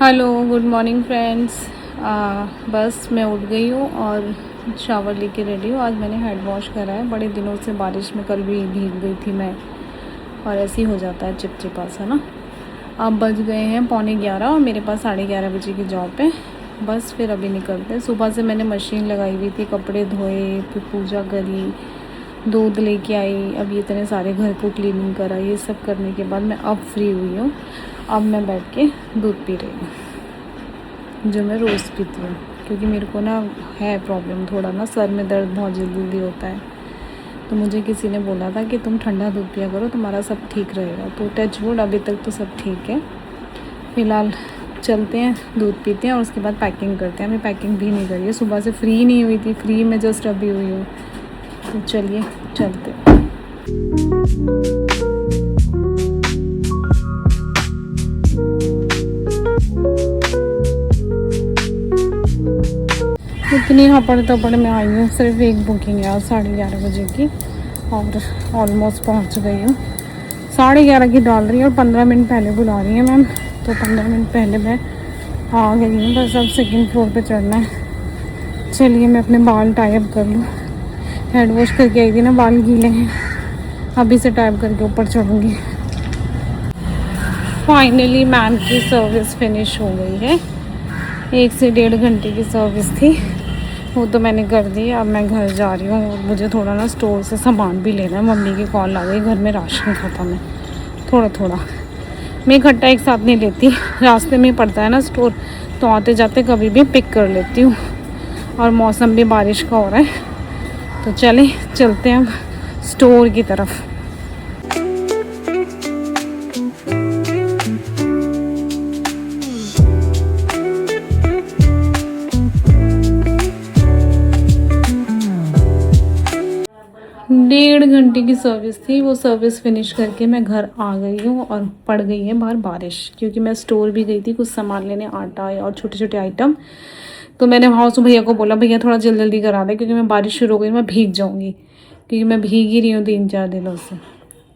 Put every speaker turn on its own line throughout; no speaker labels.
Hello, good morning friends. बस मैं उठ गई हूँ और शावर लेके रेडी हूँ। आज मैंने हेड वॉश करा है। बड़े दिनों से बारिश में कल भी भीग गई थी मैं, और ऐसे ही हो जाता है चिपचिपा सा ना। अब बज गए हैं 11:45 और मेरे पास 11:30 बजे की जॉब है। बस फिर अभी निकलते हैं। सुबह से मैंने मशीन लगाई हुई थी, कपड़े धोए, फिर पूजा करी, दूध लेके आई, अब ये इतने सारे घर को क्लीनिंग करा। ये सब करने के बाद मैं अब फ्री हुई हूँ। अब मैं बैठ के दूध पी रही हूँ, जो मैं रोज़ पीती हूँ, क्योंकि मेरे को ना है प्रॉब्लम थोड़ा ना, सर में दर्द बहुत जल्दी होता है। तो मुझे किसी ने बोला था कि तुम ठंडा दूध पिया करो, तुम्हारा सब ठीक रहेगा। तो टच वुड अभी तक तो सब ठीक है। फ़िलहाल चलते हैं, दूध पीते हैं और उसके बाद पैकिंग करते हैं। मैं पैकिंग भी नहीं करी है, सुबह से फ्री नहीं हुई थी। फ्री में जस्ट अभी हुई हूँ। तो चलिए चलते हैं। इतनी हपड़ तपड़ में आई हूँ। सिर्फ एक बुकिंग है आज 11:30 बजे की, और ऑलमोस्ट पहुँच गई हूँ। 11:30 की डाल रही है और 15 मिनट पहले बुला रही है मैम। तो 15 मिनट पहले मैं आ गई हूँ। बस अब सेकंड फ्लोर पे चढ़ना है। चलिए मैं अपने बाल टाई अप कर लूँ। हेड वॉश करके आई थी ना, बाल गीले हैं। अभी से टाई अप करके ऊपर चढ़ूँगी। फाइनली मैम की सर्विस फिनिश हो गई है। 1 से 1.5 घंटे की सर्विस थी, वो तो मैंने कर दी। अब मैं घर जा रही हूँ और मुझे थोड़ा ना स्टोर से सामान भी लेना है। मम्मी की कॉल आ गई, घर में राशन ख़त्म है। थोड़ा थोड़ा मैं इकट्ठा एक साथ नहीं लेती, रास्ते में ही पड़ता है ना स्टोर, तो आते जाते कभी भी पिक कर लेती हूँ। और मौसम भी बारिश का हो रहा है, तो चलते हैं अब स्टोर की तरफ। 1.5 घंटे की सर्विस थी। वो सर्विस फिनिश करके मैं घर आ गई हूँ और पड़ गई है बाहर बारिश, क्योंकि मैं स्टोर भी गई थी कुछ सामान लेने, आटा और छोटे छोटे आइटम। तो मैंने वहाँ उस भैया को बोला, भैया थोड़ा जल्दी करा दे, क्योंकि मैं बारिश शुरू हो गई, मैं भीग जाऊँगी, क्योंकि मैं भीग ही रही हूँ 3-4 दिनों से।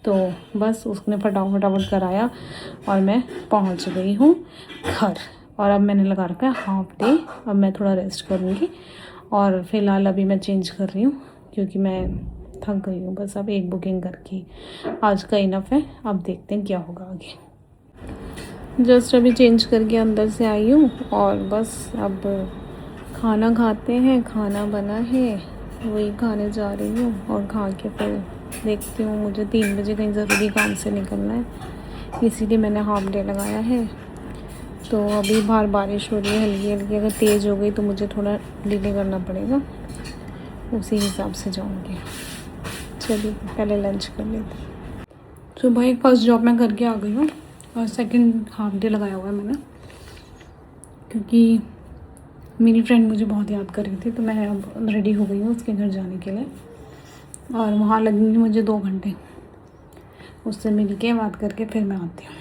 तो बस उसने फटाफट कराया और मैं पहुँच गई हूँ घर। और अब मैंने लगा रखा है हाफ डे। अब मैं थोड़ा रेस्ट करूँगी और फ़िलहाल अभी मैं चेंज कर रही हूँ, क्योंकि मैं थक गई हूँ। बस अब एक बुकिंग करके आज का इनफ है। अब देखते हैं क्या होगा आगे। जस्ट अभी चेंज करके अंदर से आई हूँ और बस अब खाना खाते हैं। खाना बना है, वही खाने जा रही हूँ और खा के फिर देखती हूँ। मुझे 3 बजे कहीं ज़रूरी काम से निकलना है, इसीलिए मैंने हाफ डे लगाया है। तो अभी बाहर बारिश हो रही है हल्की हल्की, अगर तेज़ हो गई तो मुझे थोड़ा डिले करना पड़ेगा, उसी हिसाब से जाऊँगी। चलिए पहले लंच कर लेते हैं। सुबह एक फर्स्ट जॉब मैं करके आ गई हूँ और सेकंड हाफ डे लगाया हुआ है मैंने, क्योंकि मेरी फ्रेंड मुझे बहुत याद कर रही थी। तो मैं अब रेडी हो गई हूँ उसके घर जाने के लिए, और वहाँ लगेंगे मुझे 2 घंटे। उससे मिल के बात करके फिर मैं आती हूँ।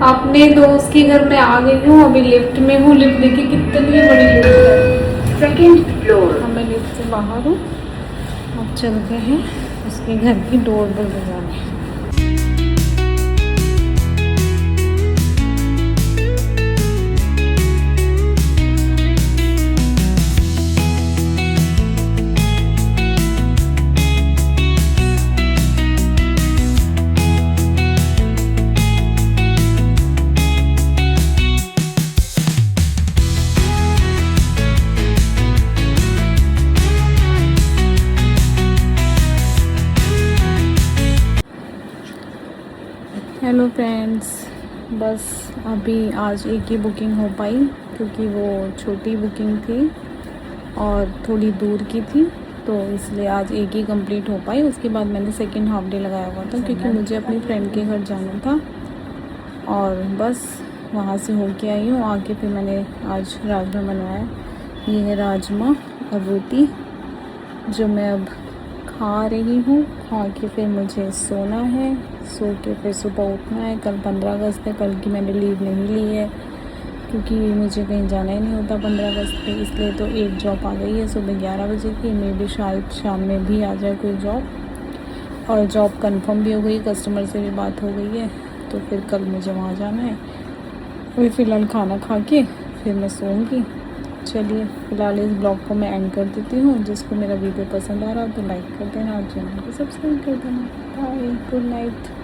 अपने दोस्त के घर में आ गई हूँ, अभी लिफ्ट में हूँ। लिफ्ट देखिए कितनी बड़ी लिफ्ट है, सेकेंड फ्लोर। अब मैं लिफ्ट से बाहर हूँ। अब चलते हैं उसके घर की डोर बेल बजाने। हेलो फ्रेंड्स, बस अभी आज एक ही बुकिंग हो पाई, क्योंकि वो छोटी बुकिंग थी और थोड़ी दूर की थी, तो इसलिए आज एक ही कंप्लीट हो पाई। उसके बाद मैंने सेकंड हाफ डे लगाया हुआ था, क्योंकि मुझे अपनी फ्रेंड के घर जाना था। और बस वहाँ से होके आई हूँ। आके फिर मैंने आज राजमा बनवाया। ये है राजमा और रोटी, जो मैं अब खा रही हूँ। खा के फिर मुझे सोना है, सो के फिर सुबह उठना है। कल 15 अगस्त है, कल की मैंने लीव नहीं ली है, क्योंकि मुझे कहीं जाना ही नहीं होता 15 अगस्त पे। इसलिए तो एक जॉब आ गई है सुबह 11 बजे की। मे भी शायद शाम में भी आ जाए कोई जॉब। और जॉब कंफर्म भी हो गई, कस्टमर से भी बात हो गई है, तो फिर कल मुझे वहाँ जाना है। अभी फ़िलहाल खाना खा के फिर मैं सोऊंगी। चलिए फ़िलहाल इस ब्लॉग को मैं एंड कर देती हूँ। जिसको मेरा वीडियो पसंद आ रहा हो तो लाइक कर देना और चैनल को सब्सक्राइब कर देना। Bye, good night.